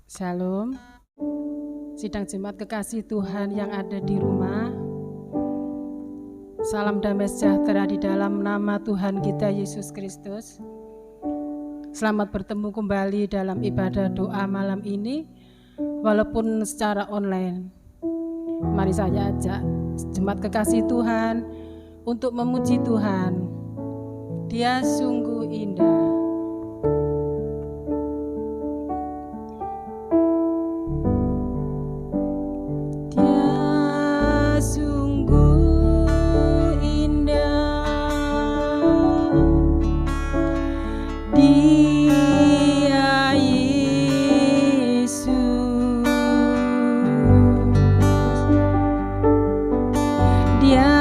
Shalom, sidang jemaat kekasih Tuhan yang ada di rumah. Salam damai sejahtera di dalam nama Tuhan kita Yesus Kristus. Selamat bertemu kembali dalam ibadah doa malam ini, walaupun secara online. Mari saya ajak jemaat kekasih Tuhan untuk memuji Tuhan. Dia sungguh indah. Dia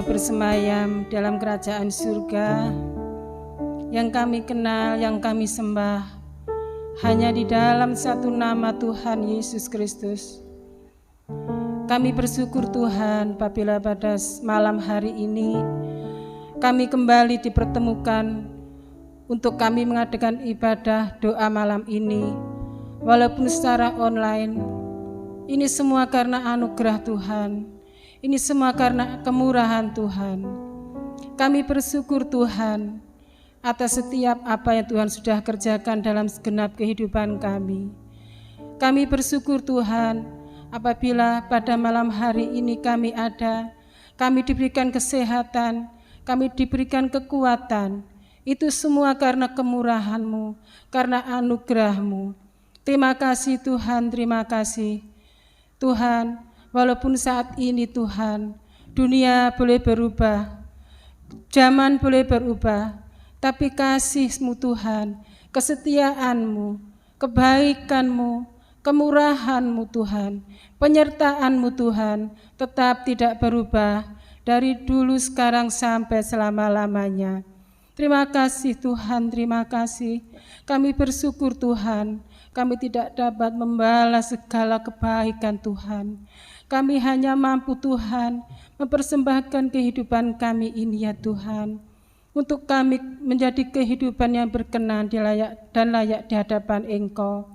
bersemayam dalam kerajaan surga, yang kami kenal, yang kami sembah hanya di dalam satu nama Tuhan Yesus Kristus. Kami bersyukur Tuhan apabila pada malam hari ini kami kembali dipertemukan untuk kami mengadakan ibadah doa malam ini, walaupun secara online. Ini semua karena anugerah Tuhan, ini semua karena kemurahan Tuhan. Kami bersyukur Tuhan atas setiap apa yang Tuhan sudah kerjakan dalam segenap kehidupan kami. Kami bersyukur Tuhan apabila pada malam hari ini kami ada, kami diberikan kesehatan, kami diberikan kekuatan. Itu semua karena kemurahan-Mu, karena anugerah-Mu. Terima kasih Tuhan, terima kasih. Tuhan, walaupun saat ini Tuhan, dunia boleh berubah, zaman boleh berubah, tapi kasih-Mu Tuhan, kesetiaan-Mu, kebaikan-Mu, kemurahan-Mu Tuhan, penyertaan-Mu Tuhan, tetap tidak berubah dari dulu, sekarang, sampai selama-lamanya. Terima kasih Tuhan, terima kasih. Kami bersyukur Tuhan, kami tidak dapat membalas segala kebaikan Tuhan. Kami hanya mampu Tuhan mempersembahkan kehidupan kami ini ya Tuhan, untuk kami menjadi kehidupan yang berkenan dan layak di hadapan Engkau.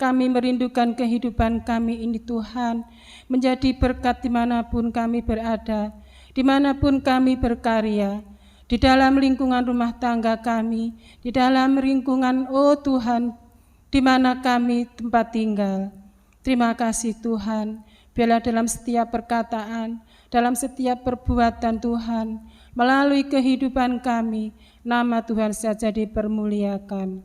Kami merindukan kehidupan kami ini Tuhan, menjadi berkat dimanapun kami berada, dimanapun kami berkarya, di dalam lingkungan rumah tangga kami, di dalam lingkungan Tuhan, di mana kami tempat tinggal. Terima kasih Tuhan, biarlah dalam setiap perkataan, dalam setiap perbuatan Tuhan, melalui kehidupan kami, nama Tuhan saja dipermuliakan.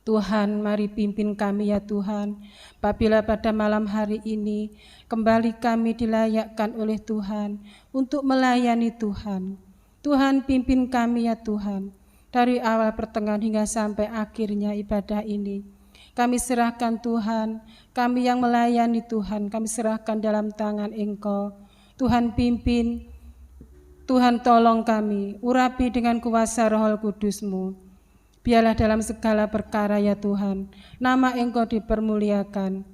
Tuhan, mari pimpin kami ya Tuhan, apabila pada malam hari ini kembali kami dilayakkan oleh Tuhan untuk melayani Tuhan. Tuhan, pimpin kami ya Tuhan, dari awal pertengahan hingga sampai akhirnya ibadah ini. Kami serahkan Tuhan, kami yang melayani Tuhan, kami serahkan dalam tangan Engkau. Tuhan pimpin, Tuhan tolong kami, urapi dengan kuasa Roh Kudus-Mu. Biarlah dalam segala perkara ya Tuhan, nama Engkau dipermuliakan.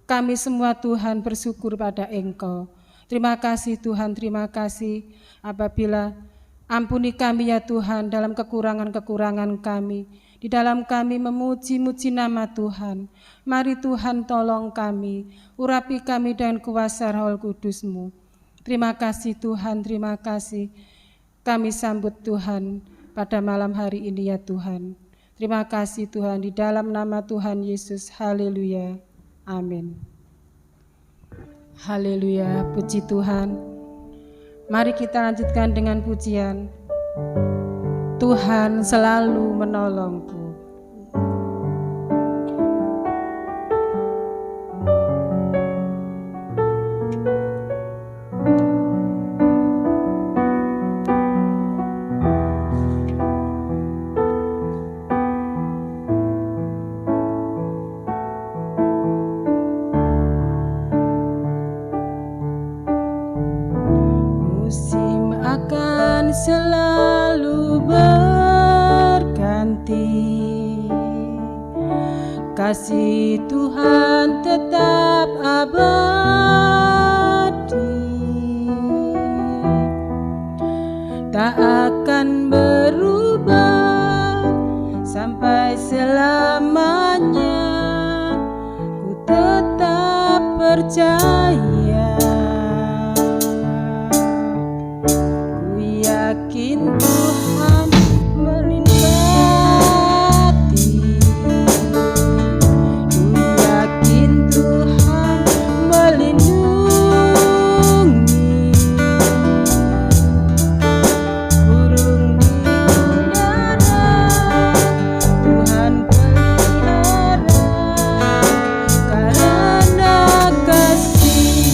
Kami semua Tuhan bersyukur pada Engkau. Terima kasih Tuhan, terima kasih apabila ampuni kami ya Tuhan dalam kekurangan-kekurangan kami. Di dalam kami memuji-muji nama Tuhan. Mari Tuhan tolong kami, urapi kami dengan kuasa Roh Kudus-Mu. Terima kasih Tuhan, terima kasih. Kami sambut Tuhan pada malam hari ini ya Tuhan. Terima kasih Tuhan, di dalam nama Tuhan Yesus. Haleluya. Amin. Haleluya, puji Tuhan. Mari kita lanjutkan dengan pujian. Tuhan selalu menolongku. Musim akan selalu berganti, kasih Tuhan tetap abadi, tak akan berubah sampai selamanya. Ku tetap percaya, ku yakin Tuhan melimpati, ku yakin Tuhan melindungi, burung di udara Tuhan pelihara, karena kasih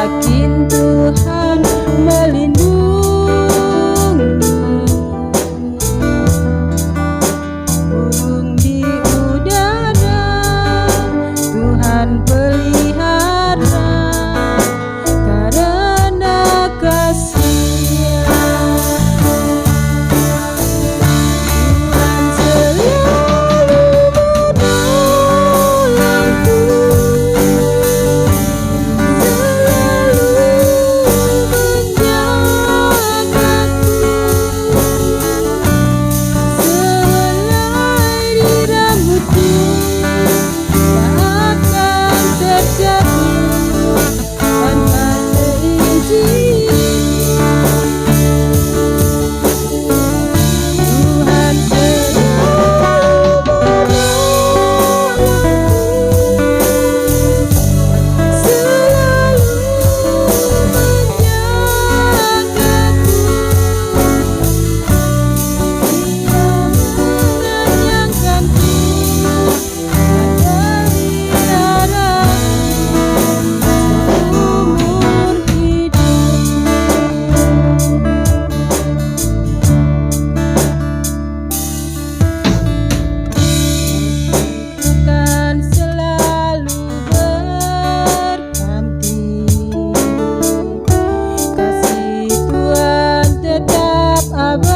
yakin Tuhan melindungi, burung di udara Tuhan pelihara, karena kasih-Nya Tuhan selalu menolongku, selai di rambutku tak akan terjatuh tanpa seizin-Mu. Tuhan selalu menolongku, selalu menjagaku. Dia mengenyangkanku dan peliharaku seumur hidupku. Akan selalu berganti, kasih Tuhan tetap abadi,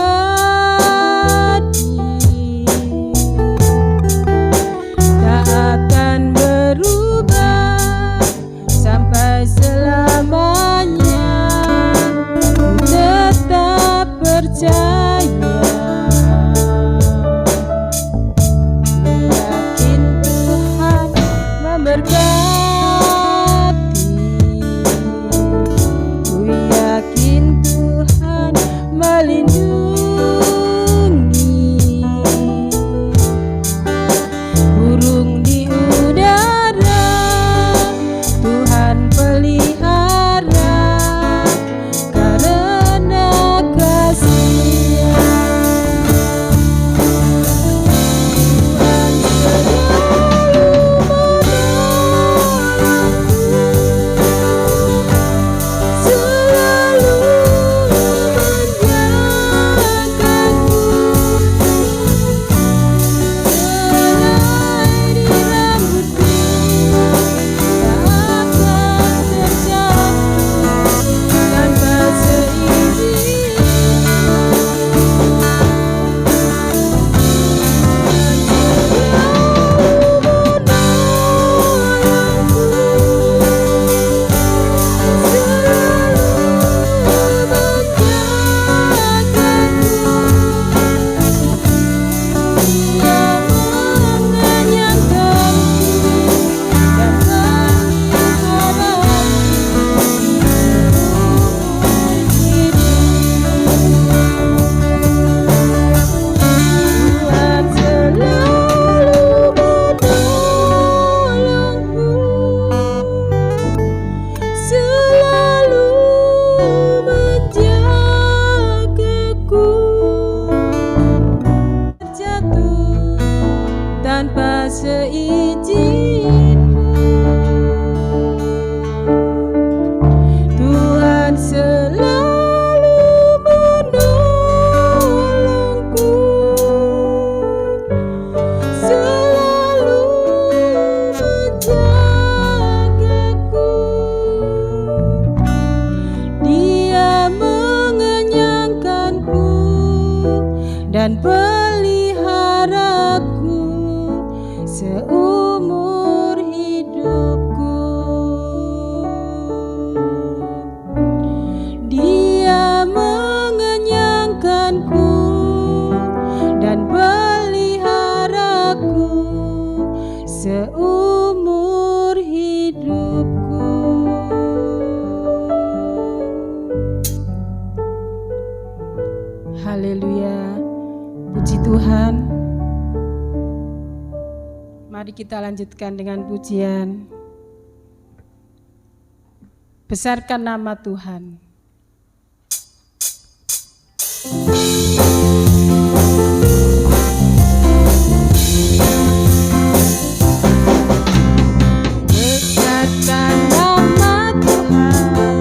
tak akan berubah sampai selamanya. Ku tetap percaya, yakin Tuhan memberkati, ku yakin Tuhan melindungi, burung di udara Tuhan pelihara, karena kasih-Nya. Tuhan selalu menolongku, selalu menjagaku, selai di rambutku tak akan terjatuh tanpa seizin-Mu. Tuhan selalu menolongku, selalu menjagaku. Dia mengenyangkanku dan peliharaku seumur hidupku. Dia mengenyangkanku dan peliharaku seumur hidupku. Haleluya, puji Tuhan. Mari kita lanjutkan dengan pujian. Besarkan nama Tuhan. Besarkan nama Tuhan.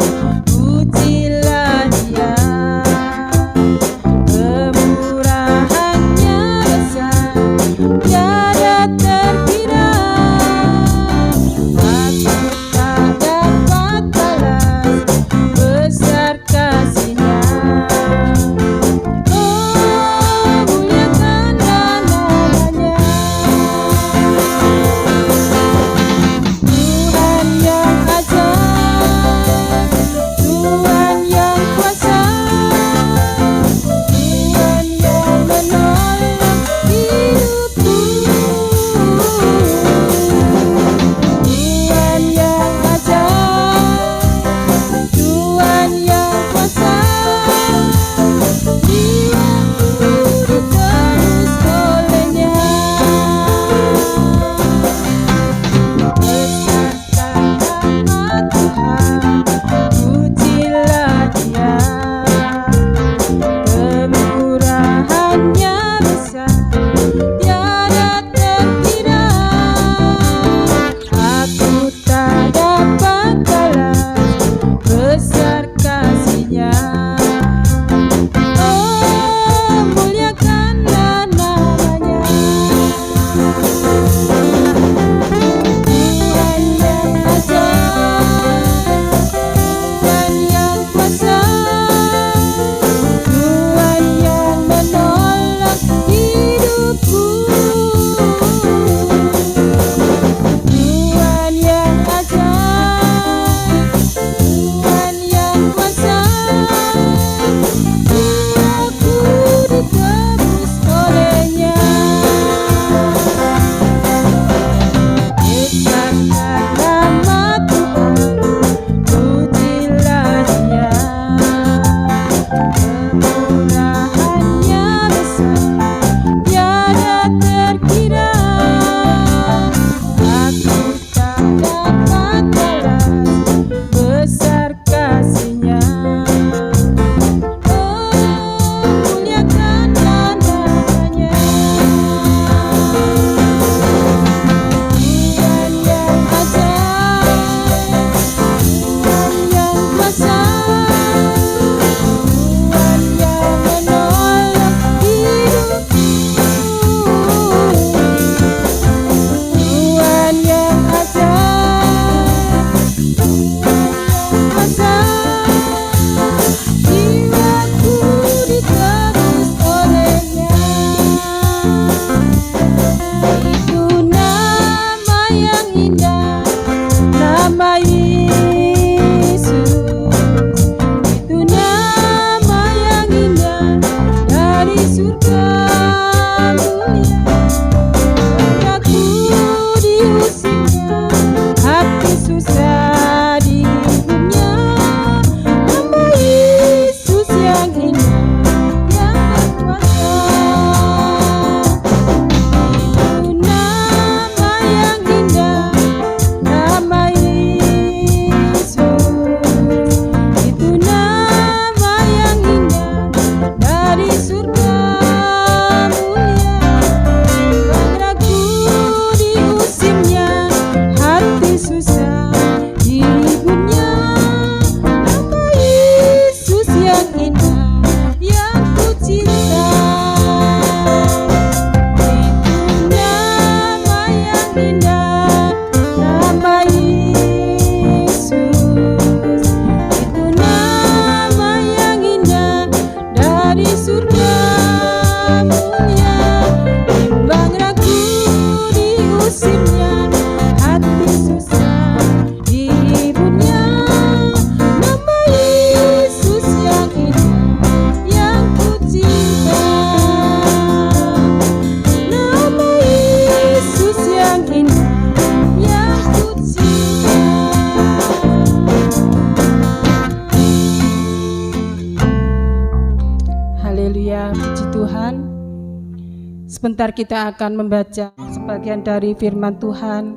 Sebentar kita akan membaca sebagian dari firman Tuhan.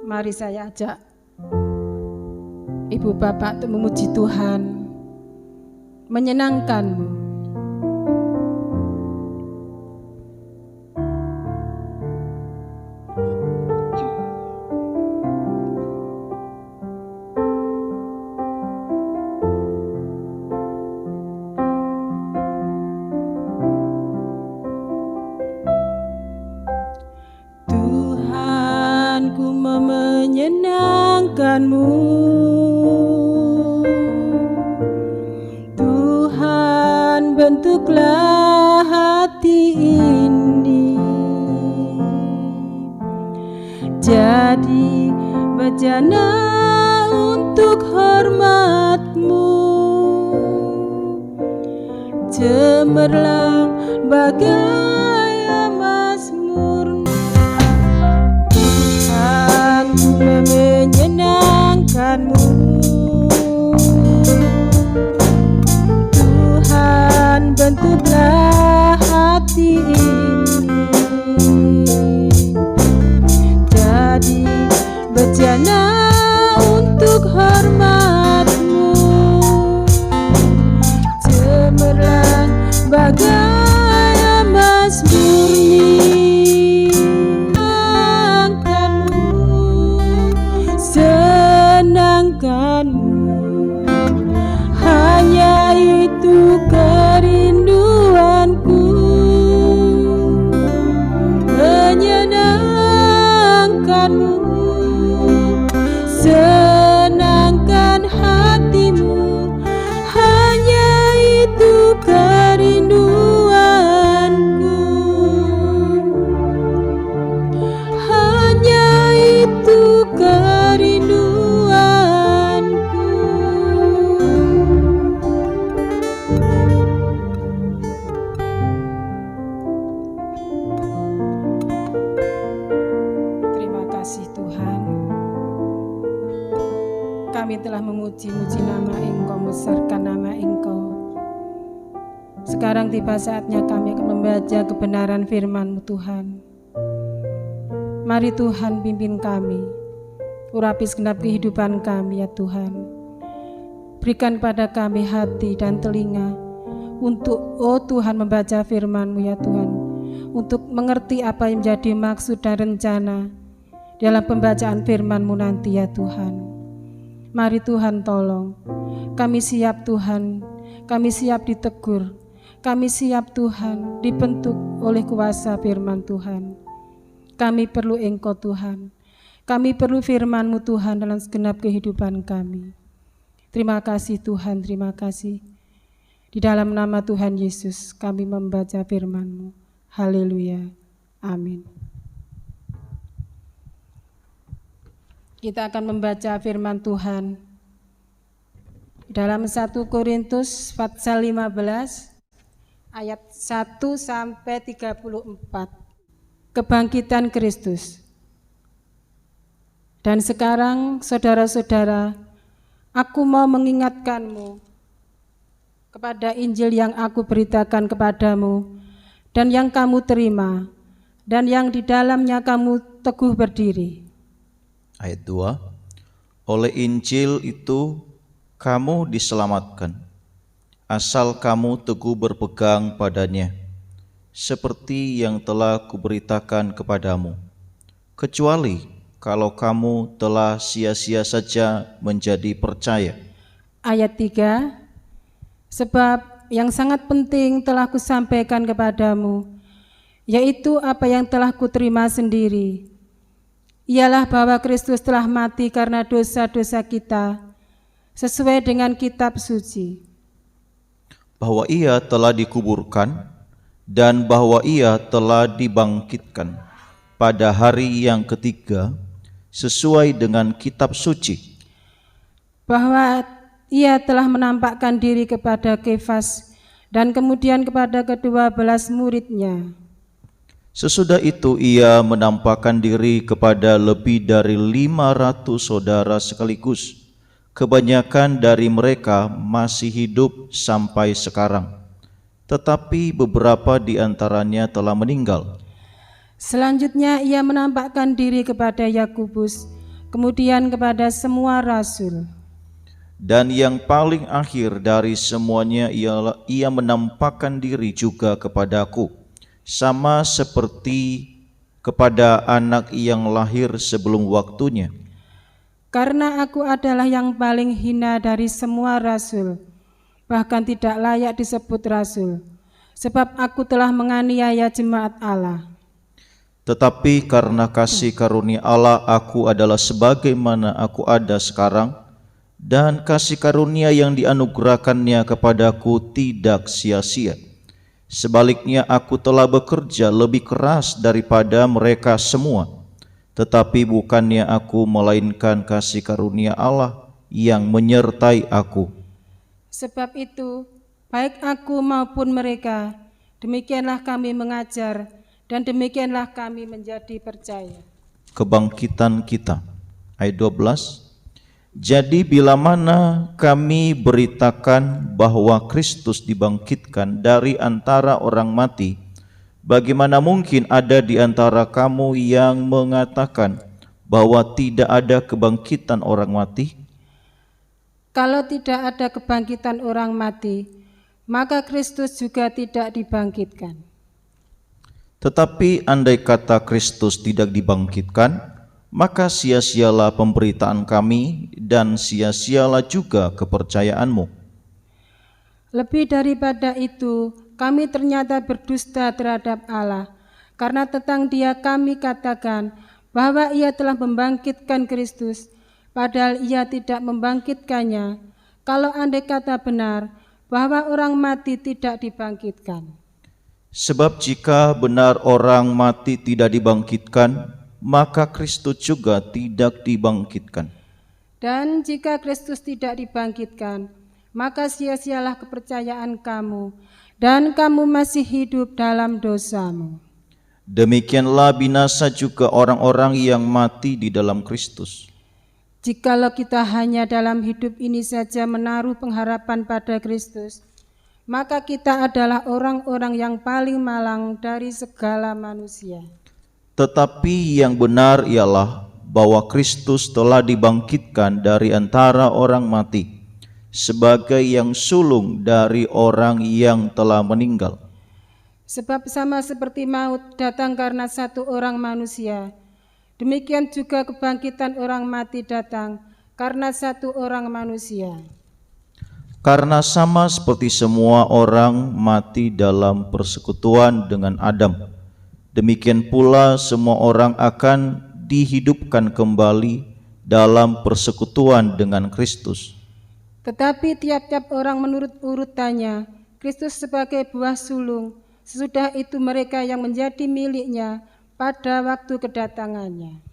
Mari saya ajak Ibu Bapak untuk memuji Tuhan, menyenangkanmu. Tuhan, bentuklah hati ini jadi bejana untuk hormat-Mu, cemerlang bagai emas murni. Tuhan, menyenangkan-Mu, Tuhan, bentuklah hati ini jadi bejana untuk hormat-Mu, cemerlang bagai emas murni. Senangkan-Mu, hanya itu kerinduanku. Menyenangkan-Mu, senangkan hati-Mu, hanya itu kerinduanku. Hanya itu kerinduanku. Terima kasih Tuhan, kami telah memuji-muji nama Engkau, membesarkan nama Engkau. Sekarang tiba saatnya kami akan membaca kebenaran firman-Mu Tuhan. Mari Tuhan pimpin kami, urapi segenap kehidupan kami ya Tuhan. Berikan pada kami hati dan telinga untuk Tuhan membaca firman-Mu ya Tuhan, untuk mengerti apa yang menjadi maksud dan rencana dalam pembacaan firman-Mu nanti ya Tuhan. Mari Tuhan tolong, kami siap Tuhan, kami siap ditegur, kami siap Tuhan dibentuk oleh kuasa firman Tuhan. Kami perlu Engkau Tuhan, kami perlu firman-Mu Tuhan dalam segenap kehidupan kami. Terima kasih Tuhan, terima kasih. Di dalam nama Tuhan Yesus kami membaca firman-Mu. Haleluya, amin. Kita akan membaca firman Tuhan dalam 1 Korintus pasal 15 ayat 1 sampai 34. Kebangkitan Kristus. Dan sekarang saudara-saudara, aku mau mengingatkanmu kepada Injil yang aku beritakan kepadamu dan yang kamu terima dan yang di dalamnya kamu teguh berdiri. Ayat 2. Oleh Injil itu kamu diselamatkan, asal kamu teguh berpegang padanya, seperti yang telah kuberitakan kepadamu, kecuali kalau kamu telah sia-sia saja menjadi percaya. Ayat 3. Sebab yang sangat penting telah kusampaikan kepadamu, yaitu apa yang telah kuterima sendiri, ialah bahwa Kristus telah mati karena dosa-dosa kita, sesuai dengan kitab suci. Bahwa ia telah dikuburkan, dan bahwa ia telah dibangkitkan pada hari yang ketiga, sesuai dengan kitab suci. Bahwa ia telah menampakkan diri kepada Kefas, dan kemudian kepada ke-12 muridnya. Sesudah itu ia menampakkan diri kepada lebih dari 500 saudara sekaligus. Kebanyakan dari mereka masih hidup sampai sekarang, tetapi beberapa di antaranya telah meninggal. Selanjutnya ia menampakkan diri kepada Yakobus, kemudian kepada semua rasul. Dan yang paling akhir dari semuanya ialah ia menampakkan diri juga kepadaku, sama seperti kepada anak yang lahir sebelum waktunya. Karena aku adalah yang paling hina dari semua rasul, bahkan tidak layak disebut rasul, sebab aku telah menganiaya jemaat Allah. Tetapi karena kasih karunia Allah aku adalah sebagaimana aku ada sekarang, dan kasih karunia yang dianugerahkannya kepadaku tidak sia-sia. Sebaliknya aku telah bekerja lebih keras daripada mereka semua, tetapi bukannya aku, melainkan kasih karunia Allah yang menyertai aku. Sebab itu, baik aku maupun mereka, demikianlah kami mengajar, dan demikianlah kami menjadi percaya. Kebangkitan kita, ayat 12. Jadi bila mana kami beritakan bahwa Kristus dibangkitkan dari antara orang mati, bagaimana mungkin ada di antara kamu yang mengatakan bahwa tidak ada kebangkitan orang mati? Kalau tidak ada kebangkitan orang mati, maka Kristus juga tidak dibangkitkan. Tetapi andai kata Kristus tidak dibangkitkan, maka sia-sialah pemberitaan kami dan sia-sialah juga kepercayaanmu. Lebih daripada itu, kami ternyata berdusta terhadap Allah, karena tentang Dia kami katakan bahwa Ia telah membangkitkan Kristus, padahal Ia tidak membangkitkannya. Kalau andai kata benar bahwa orang mati tidak dibangkitkan. Sebab jika benar orang mati tidak dibangkitkan, maka Kristus juga tidak dibangkitkan. Dan jika Kristus tidak dibangkitkan, maka sia-sialah kepercayaan kamu, dan kamu masih hidup dalam dosamu. Demikianlah binasa juga orang-orang yang mati di dalam Kristus. Jikalau kita hanya dalam hidup ini saja menaruh pengharapan pada Kristus, maka kita adalah orang-orang yang paling malang dari segala manusia. Tetapi yang benar ialah bahwa Kristus telah dibangkitkan dari antara orang mati, sebagai yang sulung dari orang yang telah meninggal. Sebab sama seperti maut datang karena satu orang manusia, demikian juga kebangkitan orang mati datang karena satu orang manusia. Karena sama seperti semua orang mati dalam persekutuan dengan Adam, demikian pula semua orang akan dihidupkan kembali dalam persekutuan dengan Kristus. Tetapi tiap-tiap orang menurut urutannya, Kristus sebagai buah sulung, sesudah itu mereka yang menjadi miliknya pada waktu kedatangannya.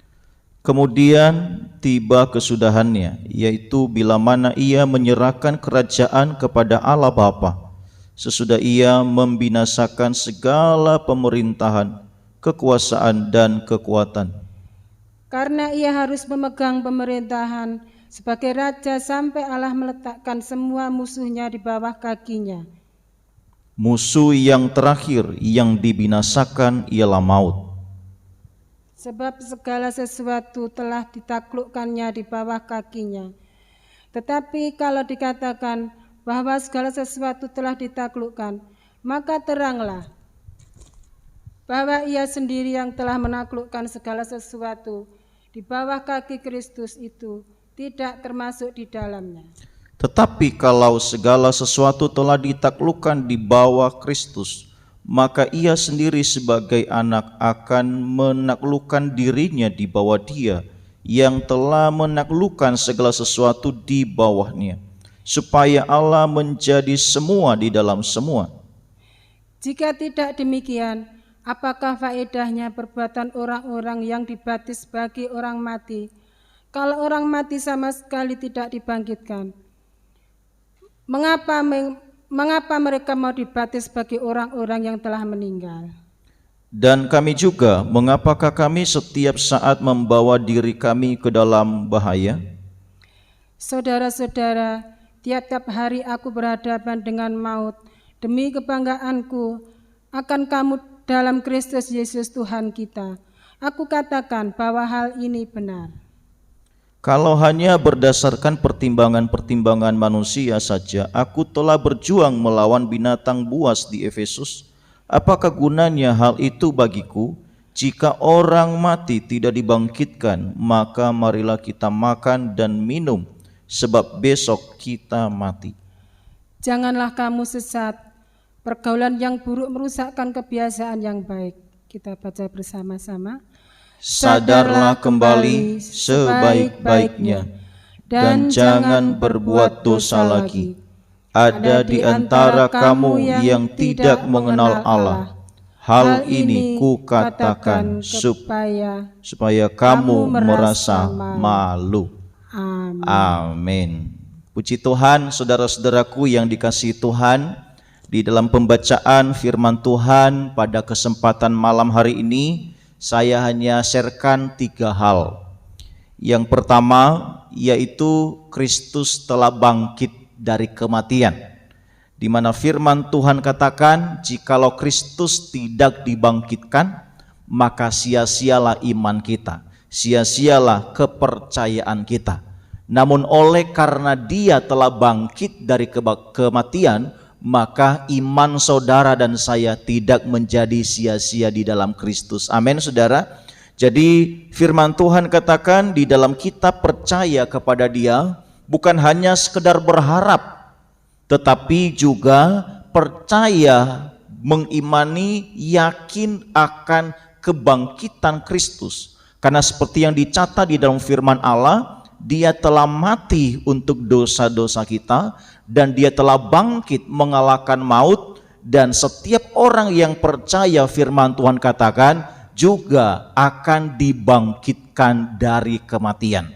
Kemudian tiba kesudahannya, yaitu bila mana ia menyerahkan kerajaan kepada Allah Bapa, sesudah ia membinasakan segala pemerintahan, kekuasaan dan kekuatan. Karena ia harus memegang pemerintahan sebagai raja sampai Allah meletakkan semua musuhnya di bawah kakinya. Musuh yang terakhir yang dibinasakan ialah maut. Sebab segala sesuatu telah ditaklukkannya di bawah kakinya. Tetapi kalau dikatakan bahwa segala sesuatu telah ditaklukkan, maka teranglah bahwa ia sendiri yang telah menaklukkan segala sesuatu di bawah kaki Kristus itu tidak termasuk di dalamnya. Tetapi kalau segala sesuatu telah ditaklukkan di bawah Kristus, maka ia sendiri sebagai anak akan menaklukkan dirinya di bawah Dia yang telah menaklukkan segala sesuatu di bawahnya, supaya Allah menjadi semua di dalam semua. Jika tidak demikian, apakah faedahnya perbuatan orang-orang yang dibaptis bagi orang mati, kalau orang mati sama sekali tidak dibangkitkan? Mengapa mereka mau dibaptis bagi orang-orang yang telah meninggal? Dan kami juga, mengapakah kami setiap saat membawa diri kami ke dalam bahaya? Saudara-saudara, tiap-tiap hari aku berhadapan dengan maut demi kebanggaanku akan kamu dalam Kristus Yesus Tuhan kita. Aku katakan bahwa hal ini benar. Kalau hanya berdasarkan pertimbangan-pertimbangan manusia saja, aku telah berjuang melawan binatang buas di Efesus. Apakah gunanya hal itu bagiku? Jika orang mati tidak dibangkitkan, maka marilah kita makan dan minum, sebab besok kita mati. Janganlah kamu sesat. Pergaulan yang buruk merusakkan kebiasaan yang baik. Kita baca bersama-sama. Sadarlah kembali sebaik-baiknya, dan jangan berbuat dosa lagi. Ada di antara kamu yang tidak mengenal Allah. Hal ini kukatakan supaya kamu merasa malu. Amin. Puji Tuhan, saudara-saudaraku yang dikasihi Tuhan, di dalam pembacaan firman Tuhan pada kesempatan malam hari ini, saya hanya sharekan 3 hal. Yang pertama yaitu Kristus telah bangkit dari kematian, di mana firman Tuhan katakan jikalau Kristus tidak dibangkitkan, maka sia-sialah iman kita, sia-sialah kepercayaan kita. Namun oleh karena Dia telah bangkit dari kematian, maka iman saudara dan saya tidak menjadi sia-sia di dalam Kristus. Amin, saudara. Jadi firman Tuhan katakan di dalam kita percaya kepada Dia, bukan hanya sekedar berharap, tetapi juga percaya, mengimani, yakin akan kebangkitan Kristus. Karena seperti yang dicatat di dalam firman Allah, Dia telah mati untuk dosa-dosa kita, dan Dia telah bangkit mengalahkan maut, dan setiap orang yang percaya firman Tuhan katakan juga akan dibangkitkan dari kematian.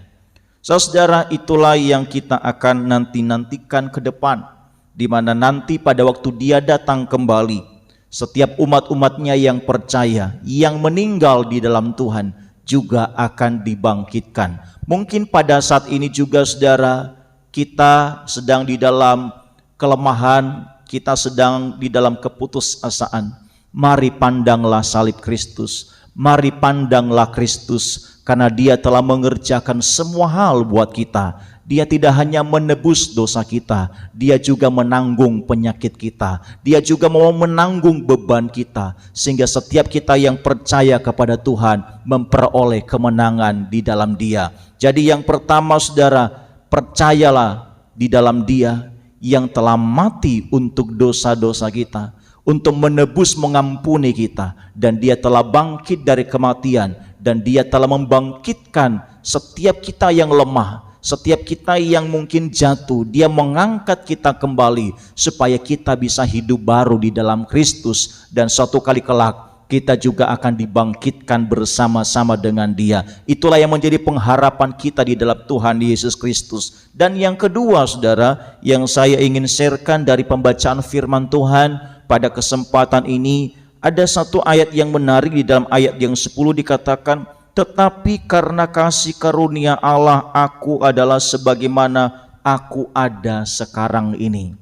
Saudara, itulah yang kita akan nantikan ke depan, di mana nanti pada waktu Dia datang kembali, setiap umat-umatnya yang percaya, yang meninggal di dalam Tuhan juga akan dibangkitkan. Mungkin pada saat ini juga saudara, kita sedang di dalam kelemahan, kita sedang di dalam keputusasaan. Mari pandanglah salib Kristus, mari pandanglah Kristus, karena Dia telah mengerjakan semua hal buat kita. Dia tidak hanya menebus dosa kita, Dia juga menanggung penyakit kita, Dia juga mau menanggung beban kita, sehingga setiap kita yang percaya kepada Tuhan memperoleh kemenangan di dalam Dia. Jadi yang pertama saudara, percayalah di dalam Dia yang telah mati untuk dosa-dosa kita, untuk menebus, mengampuni kita, dan Dia telah bangkit dari kematian, dan Dia telah membangkitkan setiap kita yang lemah, setiap kita yang mungkin jatuh. Dia mengangkat kita kembali supaya kita bisa hidup baru di dalam Kristus, dan suatu kali kelak kita juga akan dibangkitkan bersama-sama dengan Dia. Itulah yang menjadi pengharapan kita di dalam Tuhan Yesus Kristus. Dan yang kedua saudara, yang saya ingin sharekan dari pembacaan firman Tuhan pada kesempatan ini, ada satu ayat yang menarik. Di dalam ayat yang 10 dikatakan, tetapi karena kasih karunia Allah aku adalah sebagaimana aku ada sekarang ini.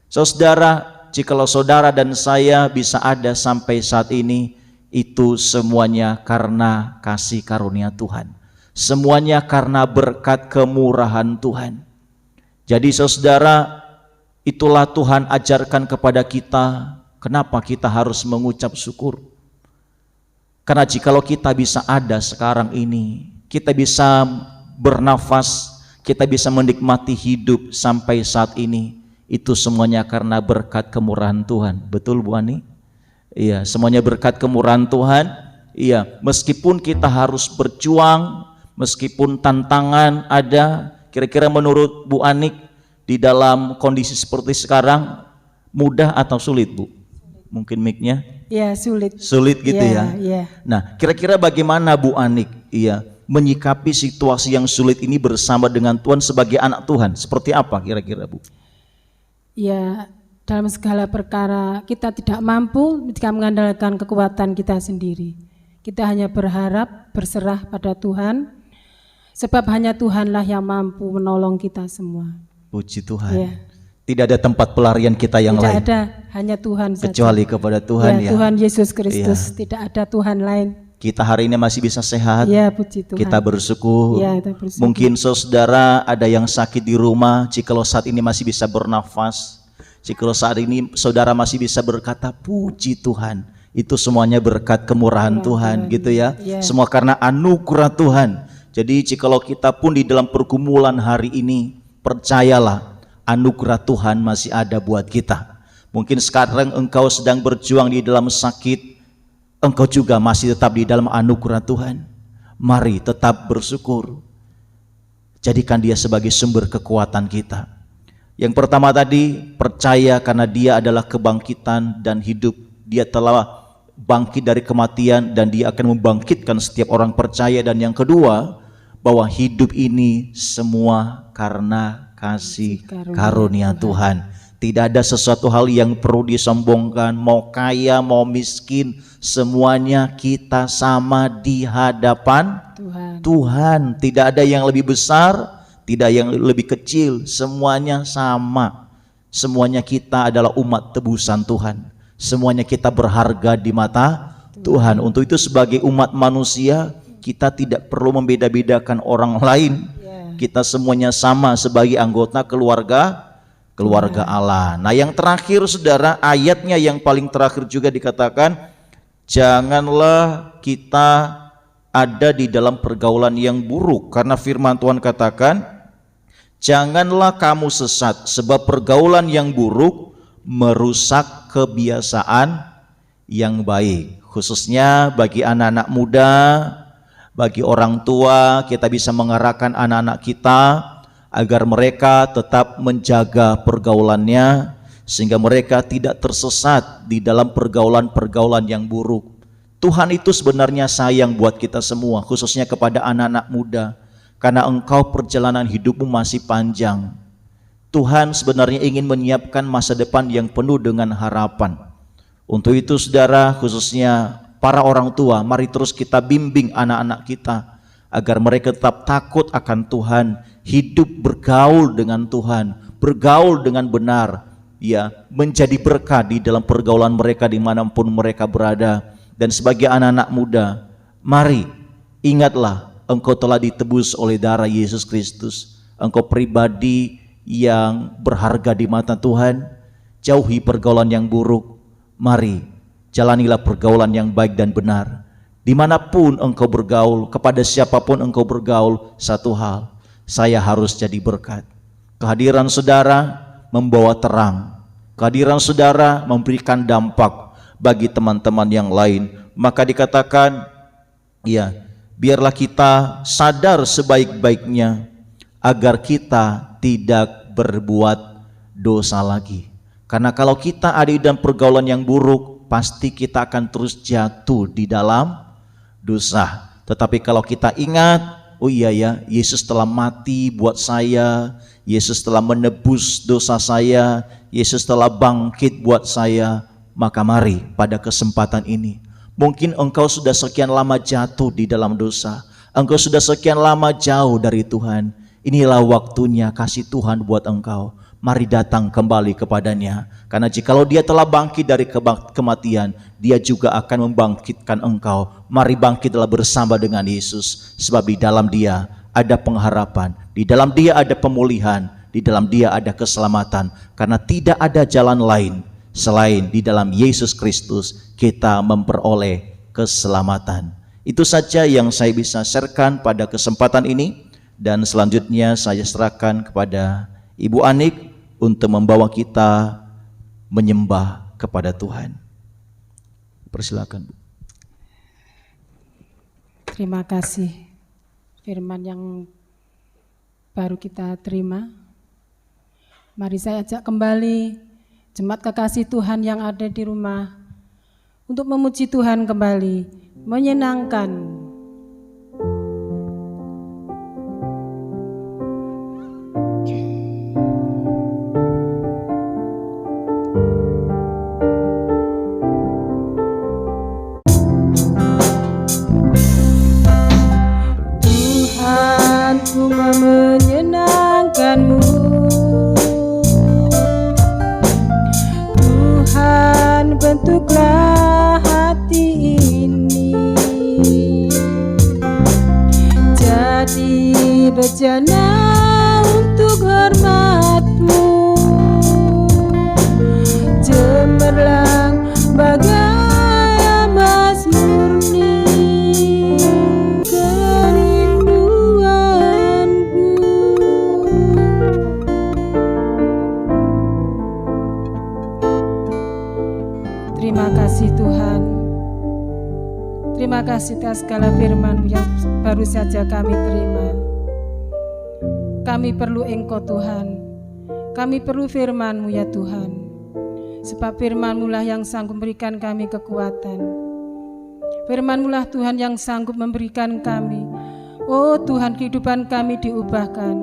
Saudara, jikalau saudara dan saya bisa ada sampai saat ini, itu semuanya karena kasih karunia Tuhan. Semuanya karena berkat kemurahan Tuhan. Jadi saudara, itulah Tuhan ajarkan kepada kita, kenapa kita harus mengucap syukur. Karena jikalau kita bisa ada sekarang ini, kita bisa bernafas, kita bisa menikmati hidup sampai saat ini, itu semuanya karena berkat kemurahan Tuhan. Betul Bu Ani? Iya, semuanya berkat kemurahan Tuhan. Iya, meskipun kita harus berjuang, meskipun tantangan ada, kira-kira menurut Bu Ani di dalam kondisi seperti sekarang mudah atau sulit Bu? Mungkin mic-nya? Ya, sulit. Sulit gitu ya. Nah, kira-kira bagaimana Bu Anik menyikapi situasi yang sulit ini bersama dengan Tuhan sebagai anak Tuhan? Seperti apa kira-kira Bu? Ya, dalam segala perkara kita tidak mampu jika mengandalkan kekuatan kita sendiri. Kita hanya berharap, berserah pada Tuhan, sebab hanya Tuhanlah yang mampu menolong kita semua. Puji Tuhan. Ya. Tidak ada tempat pelarian kita yang Tidak lain. ada, hanya Tuhan saja. Kecuali kepada Tuhan ya. Tuhan Yesus Kristus, tidak ada Tuhan lain. Kita hari ini masih bisa sehat. Ya, puji Tuhan. Kita bersyukur. Ya, kita bersyukur. Mungkin saudara ada yang sakit di rumah, jikalau saat ini masih bisa bernafas, jikalau saat ini saudara masih bisa berkata puji Tuhan, itu semuanya berkat kemurahan Tuhan, gitu ya. Semua karena anugerah Tuhan. Jadi jikalau kita pun di dalam pergumulan hari ini, percayalah anugerah Tuhan masih ada buat kita. Mungkin sekarang engkau sedang berjuang di dalam sakit, engkau juga masih tetap di dalam anugerah Tuhan. Mari tetap bersyukur. Jadikan dia sebagai sumber kekuatan kita. Yang pertama tadi, percaya karena dia adalah kebangkitan dan hidup. Dia telah bangkit dari kematian dan dia akan membangkitkan setiap orang percaya. Dan yang kedua, bahwa hidup ini semua karena kasih karunia Tuhan. Tidak ada sesuatu hal yang perlu disombongkan, mau kaya, mau miskin, semuanya kita sama di hadapan Tuhan. Tidak ada yang lebih besar, tidak yang lebih kecil, semuanya sama. Semuanya kita adalah umat tebusan Tuhan. Semuanya kita berharga di mata Tuhan. Untuk itu sebagai umat manusia, kita tidak perlu membeda-bedakan orang lain. Kita semuanya sama sebagai anggota keluarga Allah. Nah, yang terakhir saudara, ayatnya yang paling terakhir juga dikatakan, janganlah kita ada di dalam pergaulan yang buruk, karena firman Tuhan katakan, janganlah kamu sesat, sebab pergaulan yang buruk merusak kebiasaan yang baik. Khususnya bagi anak-anak muda, bagi orang tua, kita bisa mengarahkan anak-anak kita agar mereka tetap menjaga pergaulannya sehingga mereka tidak tersesat di dalam pergaulan-pergaulan yang buruk. Tuhan itu sebenarnya sayang buat kita semua, khususnya kepada anak-anak muda, karena engkau perjalanan hidupmu masih panjang. Tuhan sebenarnya ingin menyiapkan masa depan yang penuh dengan harapan. Untuk itu saudara, khususnya para orang tua, mari terus kita bimbing anak-anak kita agar mereka tetap takut akan Tuhan, hidup bergaul dengan Tuhan, bergaul dengan benar, ya, menjadi berkah di dalam pergaulan mereka dimanapun mereka berada. Dan sebagai anak-anak muda, mari ingatlah engkau telah ditebus oleh darah Yesus Kristus. Engkau pribadi yang berharga di mata Tuhan. Jauhi pergaulan yang buruk. Mari jalanilah pergaulan yang baik dan benar. Dimanapun engkau bergaul, kepada siapapun engkau bergaul, satu hal, saya harus jadi berkat. Kehadiran saudara membawa terang. Kehadiran saudara memberikan dampak bagi teman-teman yang lain. Maka dikatakan, ya, biarlah kita sadar sebaik-baiknya agar kita tidak berbuat dosa lagi. Karena kalau kita ada di dalam pergaulan yang buruk, pasti kita akan terus jatuh di dalam dosa. Tetapi kalau kita ingat, oh iya ya, Yesus telah mati buat saya, Yesus telah menebus dosa saya, Yesus telah bangkit buat saya, maka mari pada kesempatan ini, mungkin engkau sudah sekian lama jatuh di dalam dosa, engkau sudah sekian lama jauh dari Tuhan. Inilah waktunya kasih Tuhan buat engkau. Mari datang kembali kepadanya, karena jikalau dia telah bangkit dari kematian, dia juga akan membangkitkan engkau. Mari bangkitlah bersama dengan Yesus, sebab di dalam dia ada pengharapan, di dalam dia ada pemulihan, di dalam dia ada keselamatan, karena tidak ada jalan lain selain di dalam Yesus Kristus kita memperoleh keselamatan. Itu saja yang saya bisa sharekan pada kesempatan ini, dan selanjutnya saya serahkan kepada Ibu Anik untuk membawa kita menyembah kepada Tuhan. Persilakan, Bu. Terima kasih firman yang baru kita terima. Mari saya ajak kembali jemaat kekasih Tuhan yang ada di rumah untuk memuji Tuhan kembali, menyenangkan. Tuhan, ku menyenangkanmu. hormat-Mu, cemerlang bagai emas murni kerinduanku. Terima kasih Tuhan. Terima kasih atas segala firman-Mu yang baru saja kami terima. Kami perlu Engkau Tuhan. Kami perlu firman-Mu ya Tuhan. Sebab firman-Mu lah yang sanggup memberikan kami kekuatan. Firman-Mu lah Tuhan yang sanggup memberikan kami, oh Tuhan, kehidupan kami diubahkan,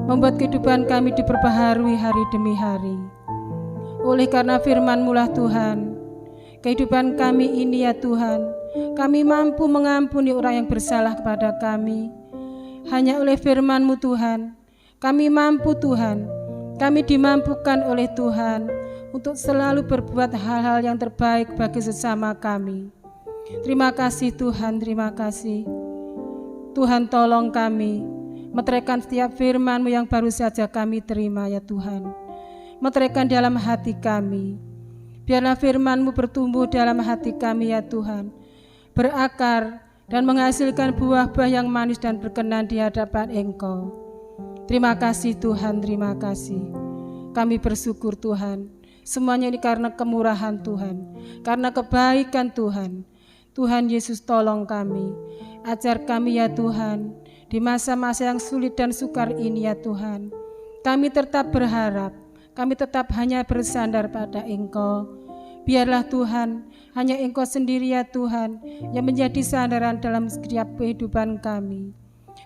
membuat kehidupan kami diperbaharui hari demi hari. Oleh karena firman-Mu lah Tuhan, kehidupan kami ini ya Tuhan, kami mampu mengampuni orang yang bersalah kepada kami. Hanya oleh firman-Mu Tuhan, kami mampu Tuhan, kami dimampukan oleh Tuhan untuk selalu berbuat hal-hal yang terbaik bagi sesama kami. Terima kasih Tuhan, terima kasih. Tuhan tolong kami, meteraikan setiap firman-Mu yang baru saja kami terima ya Tuhan. Meteraikan dalam hati kami. Biarlah firman-Mu bertumbuh dalam hati kami ya Tuhan, berakar dan menghasilkan buah-buah yang manis dan berkenan di hadapan Engkau. Terima kasih Tuhan, terima kasih. Kami bersyukur Tuhan. Semuanya ini karena kemurahan Tuhan, karena kebaikan Tuhan. Tuhan Yesus tolong kami, ajar kami ya Tuhan, di masa-masa yang sulit dan sukar ini ya Tuhan. Kami tetap berharap, kami tetap hanya bersandar pada Engkau. Biarlah Tuhan, hanya Engkau sendiri ya Tuhan, yang menjadi sandaran dalam setiap kehidupan kami.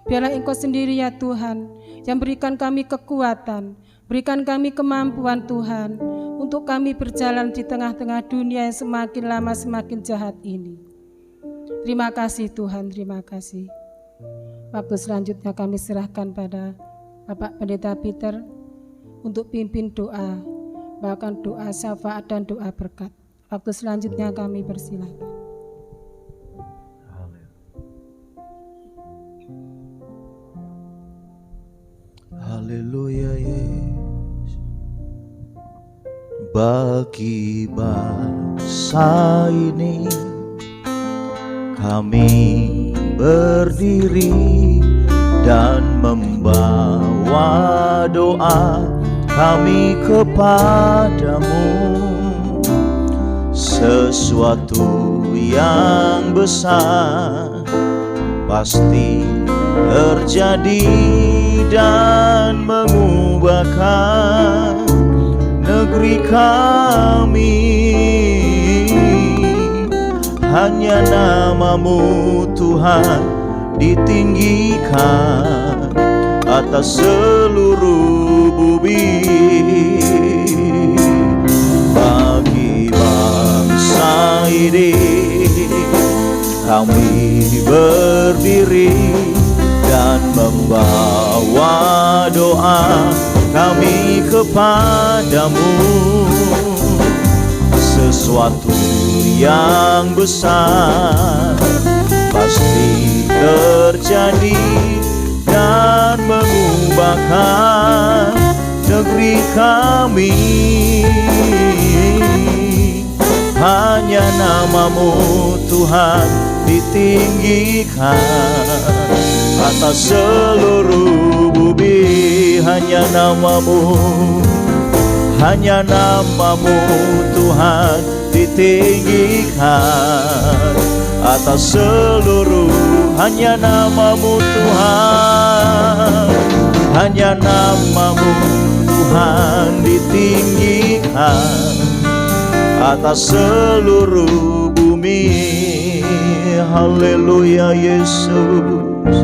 Biarlah Engkau sendiri ya Tuhan, yang berikan kami kekuatan, berikan kami kemampuan Tuhan, untuk kami berjalan di tengah-tengah dunia yang semakin lama semakin jahat ini. Terima kasih Tuhan, terima kasih. Waktu selanjutnya kami serahkan pada Bapak Pendeta Peter untuk pimpin doa, bahkan doa syafaat dan doa berkat. Waktu selanjutnya kami persilakan. Haleluya Yesus. Bagi bangsa ini kami berdiri dan membawa doa kami kepadamu. Sesuatu yang besar pasti terjadi dan mengubahkan negeri kami. Hanya nama-Mu Tuhan ditinggikan atas seluruh bumi. Bagi bangsa ini kami berdiri dan membawa doa kami kepadamu. Sesuatu yang besar pasti terjadi dan mengubahkan negeri kami. Hanya nama-Mu Tuhan ditinggikan atas seluruh bumi. Hanya nama-Mu, hanya nama-Mu Tuhan ditinggikan atas seluruh. Hanya nama-Mu Tuhan, hanya nama-Mu Tuhan ditinggikan atas seluruh bumi. Haleluya Yesus,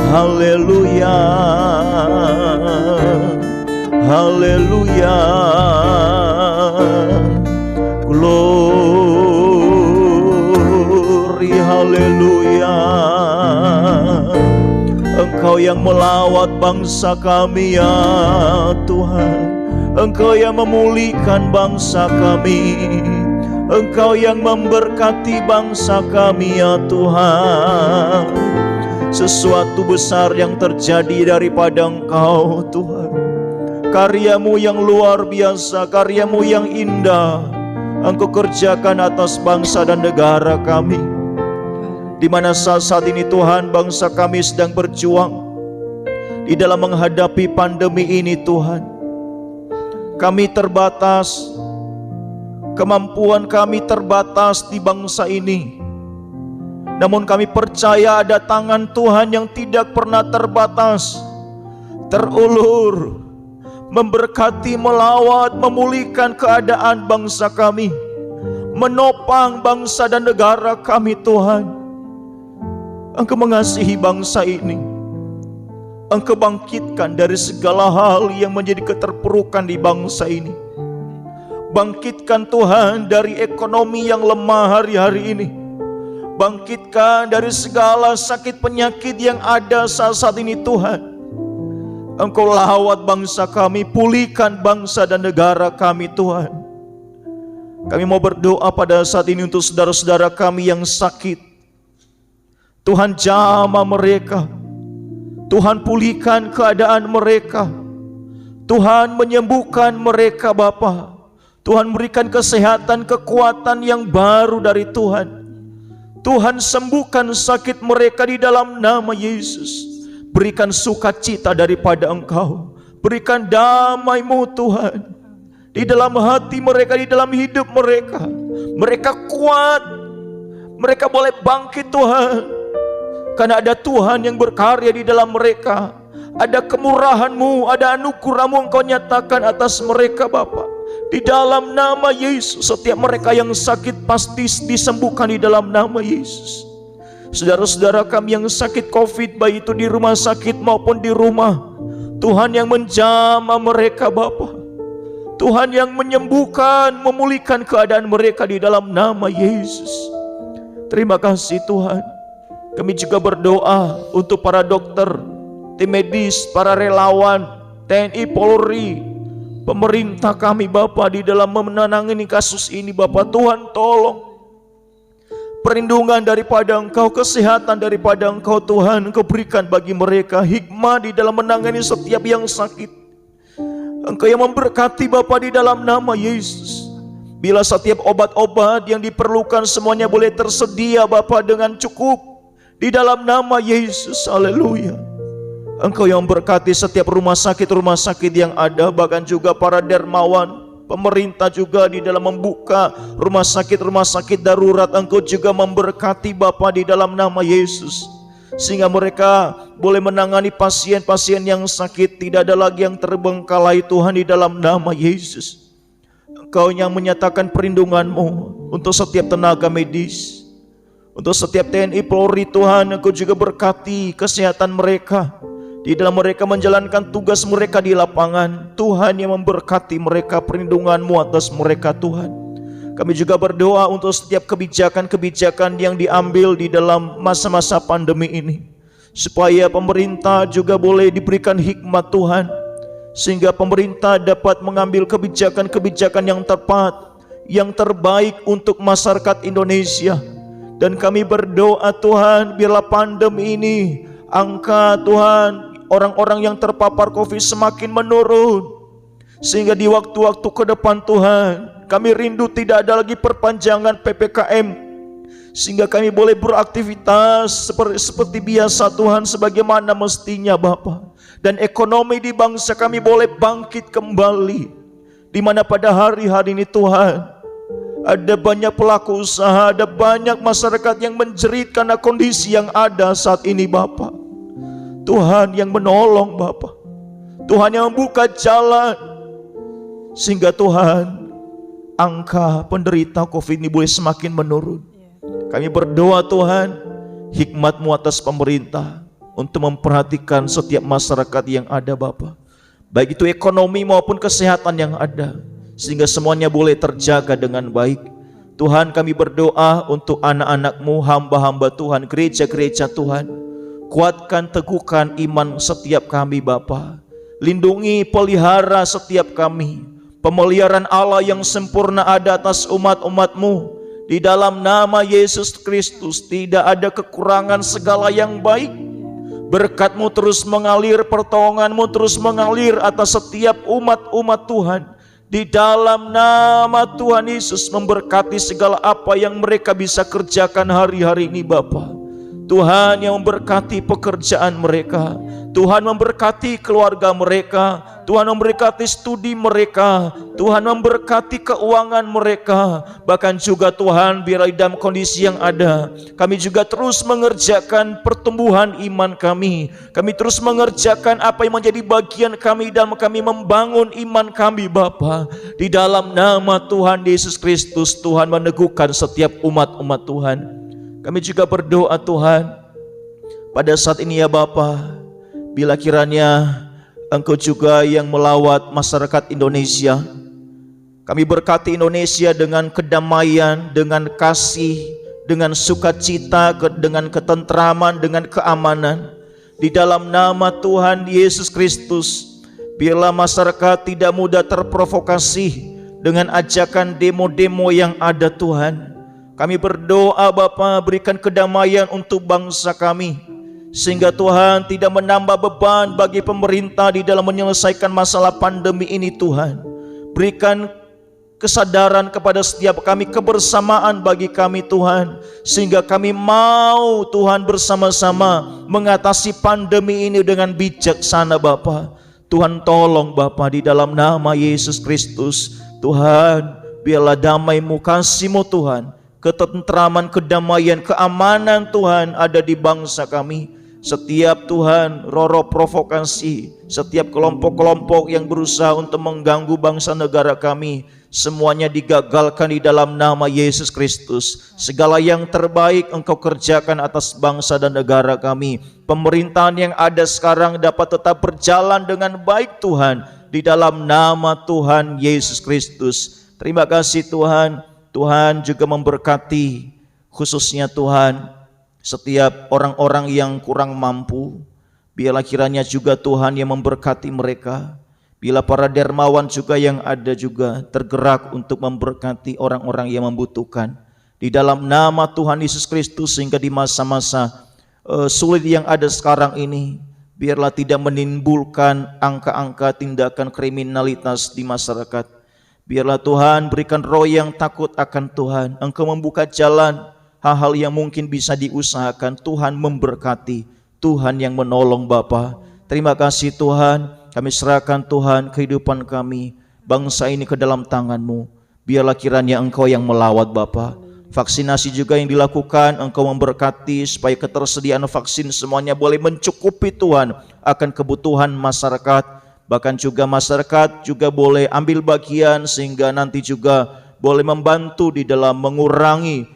haleluya, haleluya, glory, haleluya. Engkau yang melawat bangsa kami ya Tuhan, Engkau yang memulihkan bangsa kami, Engkau yang memberkati bangsa kami ya Tuhan. sesuatu besar yang terjadi daripada Engkau Tuhan. Karya-Mu yang luar biasa, karya-Mu yang indah Engkau kerjakan atas bangsa dan negara kami, di mana saat ini Tuhan, bangsa kami sedang berjuang di dalam menghadapi pandemi ini Tuhan. Kami terbatas, kemampuan kami terbatas di bangsa ini. Namun kami percaya ada tangan Tuhan yang tidak pernah terbatas, terulur, memberkati, melawat, memulihkan keadaan bangsa kami, menopang bangsa dan negara kami Tuhan. Engkau mengasihi bangsa ini, Engkau bangkitkan dari segala hal yang menjadi keterpurukan di bangsa ini. Bangkitkan Tuhan dari ekonomi yang lemah hari-hari ini. Bangkitkan dari segala sakit penyakit yang ada saat ini Tuhan. Engkau lawat bangsa kami, pulihkan bangsa dan negara kami Tuhan. Kami mau berdoa pada saat ini untuk saudara-saudara kami yang sakit. Tuhan jamah mereka, Tuhan pulihkan keadaan mereka, Tuhan menyembuhkan mereka Bapa. Tuhan berikan kesehatan, kekuatan yang baru dari Tuhan. Tuhan sembuhkan sakit mereka di dalam nama Yesus. Berikan sukacita daripada Engkau, berikan damai-Mu Tuhan di dalam hati mereka, di dalam hidup mereka. Mereka kuat, mereka boleh bangkit Tuhan, karena ada Tuhan yang berkarya di dalam mereka. Ada kemurahan-Mu, ada anugerah-Mu Engkau nyatakan atas mereka Bapa. Di dalam nama Yesus, setiap mereka yang sakit pasti disembuhkan di dalam nama Yesus. Saudara-saudara kami yang sakit COVID, baik itu di rumah sakit maupun di rumah, Tuhan yang menjamah mereka Bapa. Tuhan yang menyembuhkan, memulihkan keadaan mereka di dalam nama Yesus. Terima kasih Tuhan. Kami juga berdoa untuk para dokter, tim medis, para relawan, TNI, Polri, pemerintah kami Bapa di dalam menangani kasus ini Bapa. Tuhan tolong perlindungan daripada Engkau, kesehatan daripada Engkau Tuhan Engkau berikan bagi mereka, hikmah di dalam menangani setiap yang sakit. Engkau yang memberkati Bapa di dalam nama Yesus. Bila setiap obat-obat yang diperlukan semuanya boleh tersedia Bapa dengan cukup di dalam nama Yesus. Haleluya. Engkau yang memberkati setiap rumah sakit yang ada, bahkan juga para dermawan, pemerintah juga di dalam membuka rumah sakit darurat. Engkau juga memberkati Bapa di dalam nama Yesus, sehingga mereka boleh menangani pasien-pasien yang sakit. Tidak ada lagi yang terbengkalai Tuhan di dalam nama Yesus. Engkau yang menyatakan perlindungan-Mu untuk setiap tenaga medis, untuk setiap TNI Polri Tuhan. Engkau juga berkati kesehatan mereka di dalam mereka menjalankan tugas mereka di lapangan. Tuhan yang memberkati mereka, perlindungan-Mu atas mereka Tuhan. Kami juga berdoa untuk setiap kebijakan-kebijakan yang diambil di dalam masa-masa pandemi ini, supaya pemerintah juga boleh diberikan hikmat Tuhan, sehingga pemerintah dapat mengambil kebijakan-kebijakan yang tepat, yang terbaik untuk masyarakat Indonesia. Dan kami berdoa Tuhan, biarlah pandemi ini, angka Tuhan orang-orang yang terpapar COVID semakin menurun, sehingga di waktu-waktu ke depan Tuhan, kami rindu tidak ada lagi perpanjangan PPKM, sehingga kami boleh beraktivitas seperti biasa Tuhan, sebagaimana mestinya Bapa. Dan ekonomi di bangsa kami boleh bangkit kembali, di mana pada hari-hari ini Tuhan, ada banyak pelaku usaha, ada banyak masyarakat yang menjerit karena kondisi yang ada saat ini Bapa. Tuhan yang menolong Bapa, Tuhan yang membuka jalan, sehingga Tuhan, angka penderita COVID ini boleh semakin menurun. Kami berdoa Tuhan, hikmat-Mu atas pemerintah untuk memperhatikan setiap masyarakat yang ada Bapa, baik itu ekonomi maupun kesehatan yang ada, sehingga semuanya boleh terjaga dengan baik. Tuhan, kami berdoa untuk anak-anak-Mu, hamba-hamba Tuhan, gereja-gereja Tuhan. Kuatkan, teguhkan iman setiap kami Bapa. Lindungi, pelihara setiap kami. Pemeliharaan Allah yang sempurna ada atas umat-umat-Mu. Di dalam nama Yesus Kristus, tidak ada kekurangan, segala yang baik Berkat-Mu terus mengalir, pertolongan-Mu terus mengalir atas setiap umat-umat Tuhan. Di dalam nama Tuhan Yesus, memberkati segala apa yang mereka bisa kerjakan hari-hari ini Bapa. Tuhan yang memberkati pekerjaan mereka, Tuhan memberkati keluarga mereka, Tuhan memberkati studi mereka, Tuhan memberkati keuangan mereka. Bahkan juga Tuhan, biarlah dalam kondisi yang ada, kami juga terus mengerjakan pertumbuhan iman kami. Kami terus mengerjakan apa yang menjadi bagian kami dalam kami membangun iman kami Bapa. Di dalam nama Tuhan Yesus Kristus, Tuhan meneguhkan setiap umat-umat Tuhan. Kami juga berdoa Tuhan, pada saat ini ya Bapa, bila kiranya Engkau juga yang melawat masyarakat Indonesia, kami berkati Indonesia dengan kedamaian, dengan kasih, dengan sukacita, dengan ketentraman, dengan keamanan. Di dalam nama Tuhan Yesus Kristus, biarlah masyarakat tidak mudah terprovokasi dengan ajakan demo-demo yang ada Tuhan. Kami berdoa Bapa, berikan kedamaian untuk bangsa kami, sehingga Tuhan tidak menambah beban bagi pemerintah di dalam menyelesaikan masalah pandemi ini Tuhan. Berikan kesadaran kepada setiap kami, kebersamaan bagi kami Tuhan, sehingga kami mau Tuhan bersama-sama mengatasi pandemi ini dengan bijaksana Bapa. Tuhan tolong Bapa, di dalam nama Yesus Kristus. Tuhan, biarlah damai-Mu, kasih-Mu Tuhan, ketentraman, kedamaian, keamanan Tuhan ada di bangsa kami. Setiap Tuhan roh-roh provokasi, setiap kelompok-kelompok yang berusaha untuk mengganggu bangsa negara kami, semuanya digagalkan di dalam nama Yesus Kristus. Segala yang terbaik Engkau kerjakan atas bangsa dan negara kami. Pemerintahan yang ada sekarang dapat tetap berjalan dengan baik Tuhan, di dalam nama Tuhan Yesus Kristus. Terima kasih Tuhan. Tuhan juga memberkati khususnya Tuhan setiap orang-orang yang kurang mampu. Biarlah kiranya juga Tuhan yang memberkati mereka. Bila para dermawan juga yang ada juga tergerak untuk memberkati orang-orang yang membutuhkan. Di dalam nama Tuhan Yesus Kristus, sehingga di masa-masa sulit yang ada sekarang ini, biarlah tidak menimbulkan angka-angka tindakan kriminalitas di masyarakat. Biarlah Tuhan berikan roh yang takut akan Tuhan. Engkau membuka jalan hal-hal yang mungkin bisa diusahakan. Tuhan memberkati, Tuhan yang menolong Bapa. Terima kasih Tuhan. Kami serahkan Tuhan kehidupan kami, bangsa ini ke dalam tangan-Mu. Biarlah kiranya Engkau yang melawat Bapa. Vaksinasi juga yang dilakukan, Engkau memberkati supaya ketersediaan vaksin semuanya boleh mencukupi Tuhan akan kebutuhan masyarakat. Bahkan juga masyarakat juga boleh ambil bagian, sehingga nanti juga boleh membantu di dalam mengurangi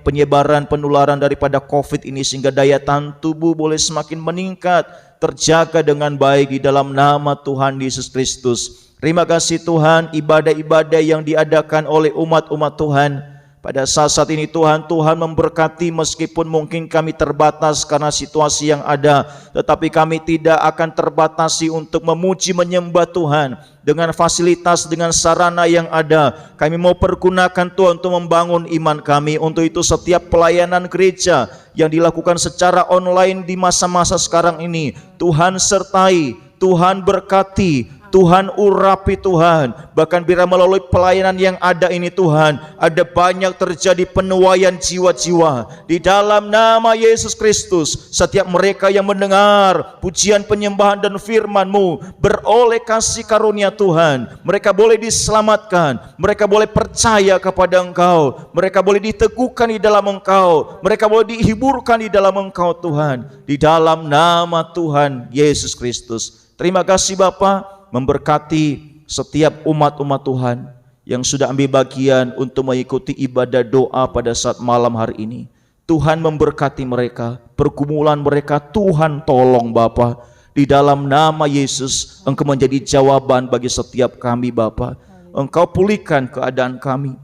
penyebaran penularan daripada COVID ini, sehingga daya tahan tubuh boleh semakin meningkat, terjaga dengan baik di dalam nama Tuhan Yesus Kristus. Terima kasih Tuhan, ibadah-ibadah yang diadakan oleh umat-umat Tuhan pada saat ini Tuhan, Tuhan memberkati meskipun mungkin kami terbatas karena situasi yang ada, tetapi kami tidak akan terbatasi untuk memuji menyembah Tuhan dengan fasilitas, dengan sarana yang ada. Kami mau pergunakan Tuhan untuk membangun iman kami. Untuk itu setiap pelayanan gereja yang dilakukan secara online di masa-masa sekarang ini, Tuhan sertai, Tuhan berkati, Tuhan urapi Tuhan. Bahkan bila melalui pelayanan yang ada ini Tuhan, ada banyak terjadi penuaian jiwa-jiwa. Di dalam nama Yesus Kristus, setiap mereka yang mendengar pujian, penyembahan dan firman-Mu beroleh kasih karunia Tuhan. Mereka boleh diselamatkan, mereka boleh percaya kepada Engkau, mereka boleh diteguhkan di dalam Engkau, mereka boleh dihiburkan di dalam Engkau Tuhan. Di dalam nama Tuhan Yesus Kristus. Terima kasih Bapa, memberkati setiap umat-umat Tuhan yang sudah ambil bagian untuk mengikuti ibadah doa pada saat malam hari ini. Tuhan memberkati mereka, pergumulan mereka Tuhan tolong Bapa. Di dalam nama Yesus, Engkau menjadi jawaban bagi setiap kami Bapa. Engkau pulihkan keadaan kami,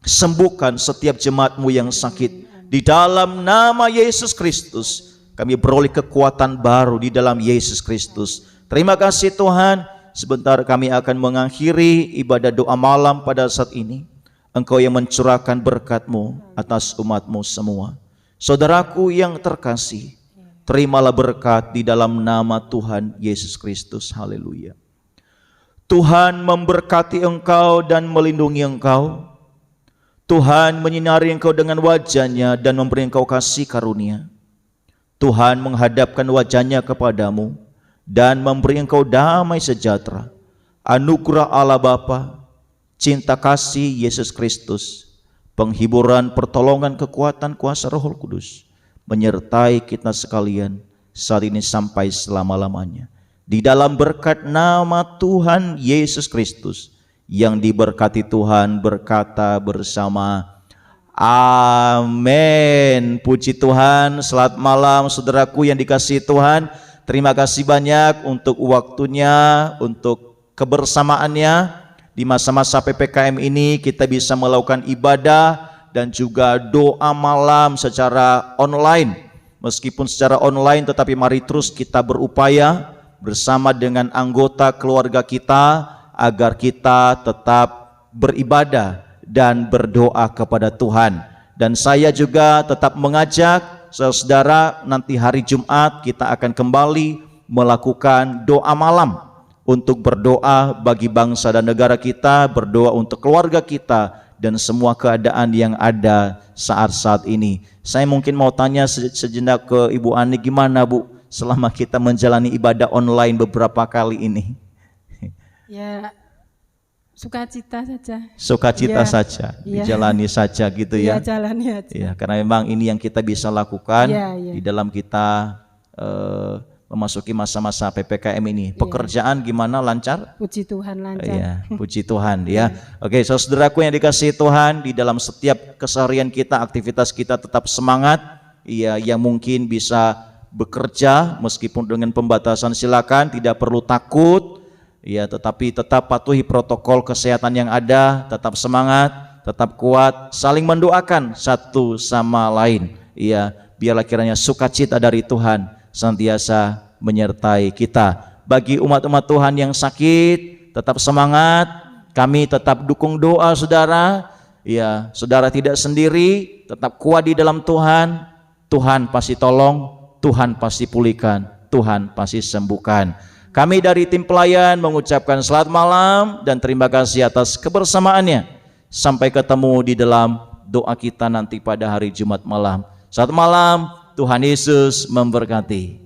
sembuhkan setiap jemaat-Mu yang sakit. Di dalam nama Yesus Kristus, kami beroleh kekuatan baru di dalam Yesus Kristus. Terima kasih Tuhan. Sebentar kami akan mengakhiri ibadah doa malam pada saat ini. Engkau yang mencurahkan berkat-Mu atas umat-Mu semua. Saudaraku yang terkasih, terimalah berkat di dalam nama Tuhan Yesus Kristus. Haleluya. Tuhan memberkati engkau dan melindungi engkau. Tuhan menyinari engkau dengan wajah-Nya dan memberi engkau kasih karunia. Tuhan menghadapkan wajah-Nya kepadamu dan memberi engkau damai sejahtera. Anugerah Allah Bapa, cinta kasih Yesus Kristus, penghiburan, pertolongan, kekuatan, kuasa Roh Kudus menyertai kita sekalian saat ini sampai selama-lamanya. Di dalam berkat nama Tuhan Yesus Kristus, yang diberkati Tuhan berkata bersama amin. Puji Tuhan. Selamat malam saudaraku yang dikasihi Tuhan. Terima kasih banyak untuk waktunya, untuk kebersamaannya. Di masa-masa PPKM ini kita bisa melakukan ibadah dan juga doa malam secara online. Meskipun secara online, tetapi mari terus kita berupaya bersama dengan anggota keluarga kita agar kita tetap beribadah dan berdoa kepada Tuhan. Dan saya juga tetap mengajak saudara, nanti hari Jumat kita akan kembali melakukan doa malam untuk berdoa bagi bangsa dan negara kita, berdoa untuk keluarga kita dan semua keadaan yang ada saat-saat ini. Saya mungkin mau tanya sejenak ke Ibu Ani, gimana Bu selama kita menjalani ibadah online beberapa kali ini? Ya, sukacita saja. Sukacita ya, saja, ya. Dijalani saja gitu ya. Ya, jalani aja. Ya, karena memang ini yang kita bisa lakukan ya. di dalam kita memasuki masa-masa PPKM ini. Pekerjaan gimana, lancar? Puji Tuhan lancar. Ya, puji Tuhan ya. Oke, saudaraku yang dikasihi Tuhan, di dalam setiap keseharian kita, aktivitas kita tetap semangat. Ya, yang mungkin bisa bekerja meskipun dengan pembatasan silakan, tidak perlu takut. Ya, tetapi tetap patuhi protokol kesehatan yang ada, tetap semangat, tetap kuat, saling mendoakan satu sama lain. Ya, biarlah kiranya sukacita dari Tuhan senantiasa menyertai kita. Bagi umat-umat Tuhan yang sakit, tetap semangat. Kami tetap dukung doa saudara. Ya, saudara tidak sendiri, tetap kuat di dalam Tuhan. Tuhan pasti tolong, Tuhan pasti pulihkan, Tuhan pasti sembuhkan. Kami dari tim pelayan mengucapkan selamat malam dan terima kasih atas kebersamaannya. Sampai ketemu di dalam doa kita nanti pada hari Jumat malam. Selamat malam, Tuhan Yesus memberkati.